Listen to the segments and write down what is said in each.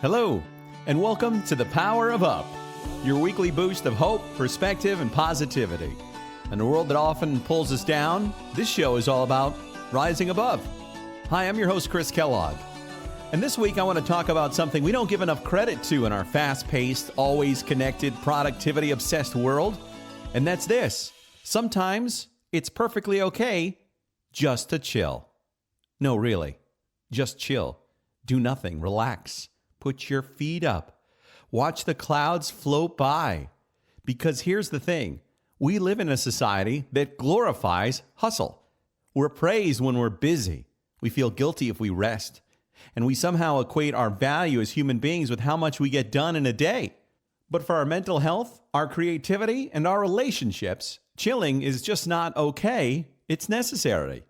Hello, and welcome to the Power of Up, your weekly boost of hope, perspective, and positivity. In a world that often pulls us down, this show is all about rising above. Hi, I'm your host, Chris Kellogg. And this week I want to talk about something we don't give enough credit to in our fast-paced, always connected, productivity-obsessed world. And that's this. Sometimes it's perfectly okay just to chill. No, really. Just chill. Do nothing. Relax. Put your feet up. Watch the clouds float by. Because here's the thing. We live in a society that glorifies hustle. We're praised when we're busy. We feel guilty if we rest. And we somehow equate our value as human beings with how much we get done in a day. But for our mental health, our creativity, and our relationships, chilling is just not okay. It's necessary.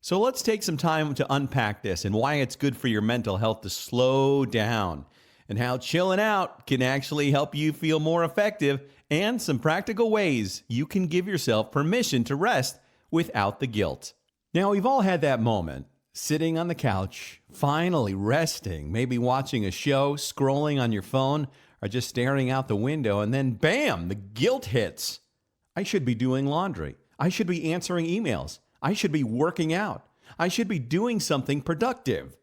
So let's take some time to unpack this and why it's good for your mental health to slow down and how chilling out can actually help you feel more effective and some practical ways you can give yourself permission to rest without the guilt. Now, we've all had that moment, sitting on the couch, finally resting, maybe watching a show, scrolling on your phone, or just staring out the window, and then bam, the guilt hits. I should be doing laundry. I should be answering emails. I should be working out. I should be doing something productive.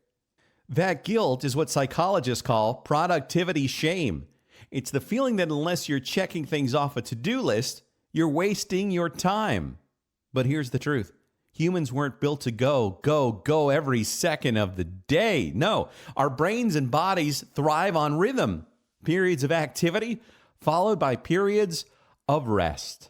That guilt is what psychologists call productivity shame. It's the feeling that unless you're checking things off a to-do list, you're wasting your time. But here's the truth. Humans weren't built to go every second of the day. No, our brains and bodies thrive on rhythm. Periods of activity followed by periods of rest.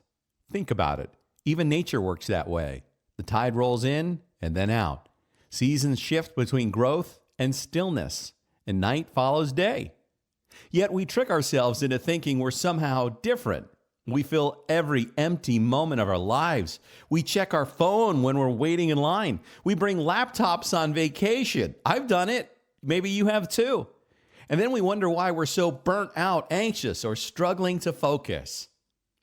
Think about it. Even nature works that way. The tide rolls in and then out. Seasons shift between growth and stillness, and night follows day. Yet we trick ourselves into thinking we're somehow different. We fill every empty moment of our lives. We check our phone when we're waiting in line. We bring laptops on vacation. I've done it. Maybe you have too. And then we wonder why we're so burnt out, anxious, or struggling to focus.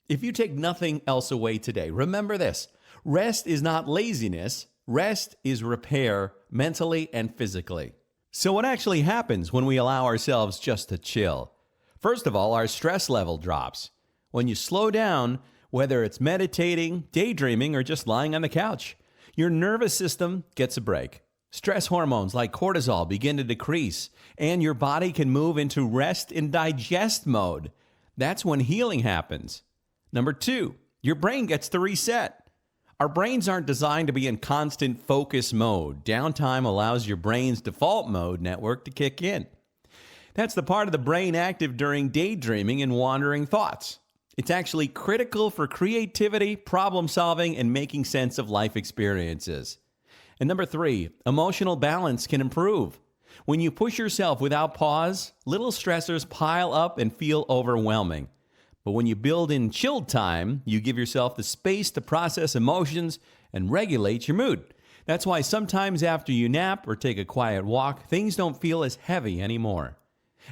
If you take nothing else away today, remember this. Rest is not laziness. Rest is repair, mentally and physically. So what actually happens when we allow ourselves just to chill? First of all, our stress level drops. When you slow down, whether it's meditating, daydreaming, or just lying on the couch, your nervous system gets a break. Stress hormones like cortisol begin to decrease, and your body can move into rest and digest mode. That's when healing happens. Number 2, your brain gets to reset. Our brains aren't designed to be in constant focus mode. Downtime allows your brain's default mode network to kick in. That's the part of the brain active during daydreaming and wandering thoughts. It's actually critical for creativity, problem solving, and making sense of life experiences. And number 3, emotional balance can improve. When you push yourself without pause, little stressors pile up and feel overwhelming. But when you build in chill time, you give yourself the space to process emotions and regulate your mood. That's why sometimes after you nap or take a quiet walk, things don't feel as heavy anymore.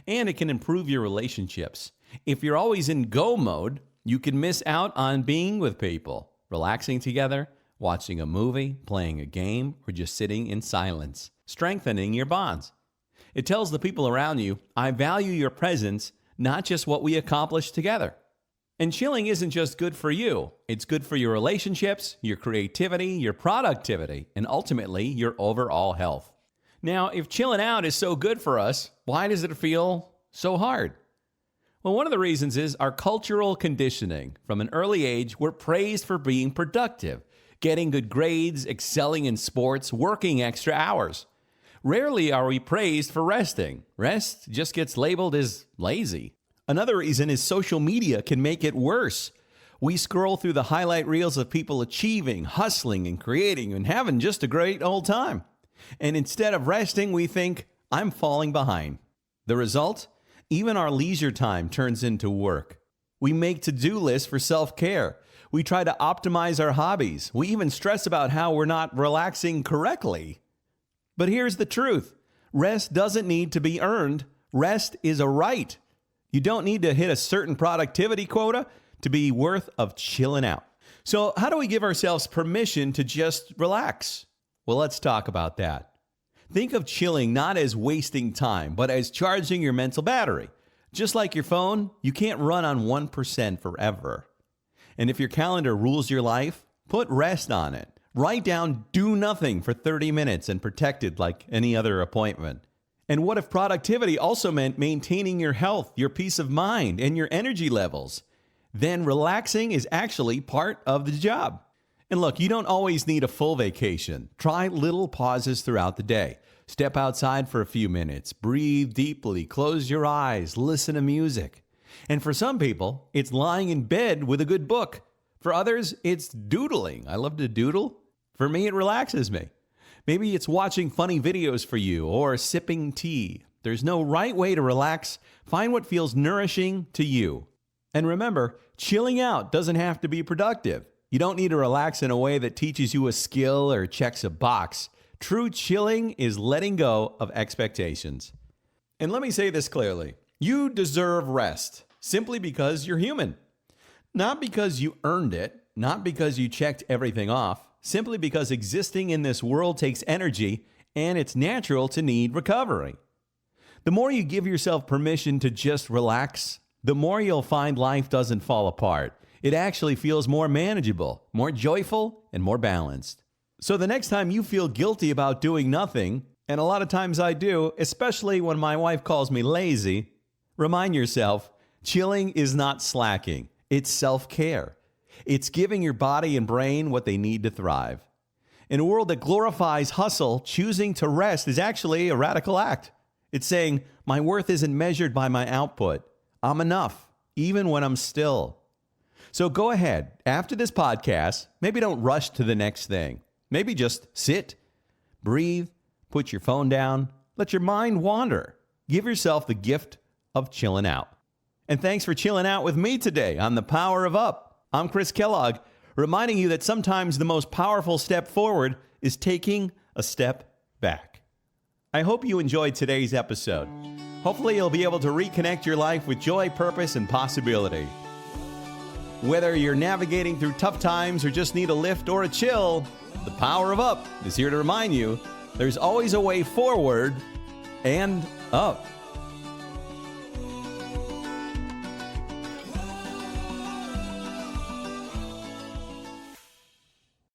And it can improve your relationships. If you're always in go mode, you can miss out on being with people, relaxing together, watching a movie, playing a game, or just sitting in silence, strengthening your bonds. It tells the people around you, I value your presence, not just what we accomplish together. And chilling isn't just good for you. It's good for your relationships, your creativity, your productivity, and ultimately your overall health. Now, if chilling out is so good for us, why does it feel so hard? Well, one of the reasons is our cultural conditioning. From an early age, we're praised for being productive, getting good grades, excelling in sports, working extra hours. Rarely are we praised for resting. Rest just gets labeled as lazy. Another reason is social media can make it worse. We scroll through the highlight reels of people achieving, hustling, and creating, and having just a great old time. And instead of resting, we think, I'm falling behind. The result? Even our leisure time turns into work. We make to-do lists for self-care. We try to optimize our hobbies. We even stress about how we're not relaxing correctly. But here's the truth. Rest doesn't need to be earned. Rest is a right. You don't need to hit a certain productivity quota to be worth of chilling out. So how do we give ourselves permission to just relax? Well, let's talk about that. Think of chilling not as wasting time, but as charging your mental battery. Just like your phone, you can't run on 1% forever. And if your calendar rules your life, put rest on it. Write down do nothing for 30 minutes and protect it like any other appointment. And what if productivity also meant maintaining your health, your peace of mind, and your energy levels? Then relaxing is actually part of the job. And look, you don't always need a full vacation. Try little pauses throughout the day. Step outside for a few minutes, breathe deeply, close your eyes, listen to music. And for some people, it's lying in bed with a good book. For others, it's doodling. I love to doodle. For me, it relaxes me. Maybe it's watching funny videos for you or sipping tea. There's no right way to relax. Find what feels nourishing to you. And remember, chilling out doesn't have to be productive. You don't need to relax in a way that teaches you a skill or checks a box. True chilling is letting go of expectations. And let me say this clearly. You deserve rest simply because you're human. Not because you earned it, not because you checked everything off, simply because existing in this world takes energy and it's natural to need recovery. The more you give yourself permission to just relax, the more you'll find life doesn't fall apart. It actually feels more manageable, more joyful, and more balanced. So the next time you feel guilty about doing nothing, and a lot of times I do, especially when my wife calls me lazy, remind yourself, chilling is not slacking. It's self-care. It's giving your body and brain what they need to thrive. In a world that glorifies hustle, choosing to rest is actually a radical act. It's saying, my worth isn't measured by my output. I'm enough, even when I'm still. So go ahead, after this podcast, maybe don't rush to the next thing. Maybe just sit, breathe, put your phone down, let your mind wander. Give yourself the gift of chilling out. And thanks for chilling out with me today on The Power of Up. I'm Chris Kellogg, reminding you that sometimes the most powerful step forward is taking a step back. I hope you enjoyed today's episode. Hopefully you'll be able to reconnect your life with joy, purpose, and possibility. Whether you're navigating through tough times or just need a lift or a chill, The Power of Up is here to remind you there's always a way forward and up.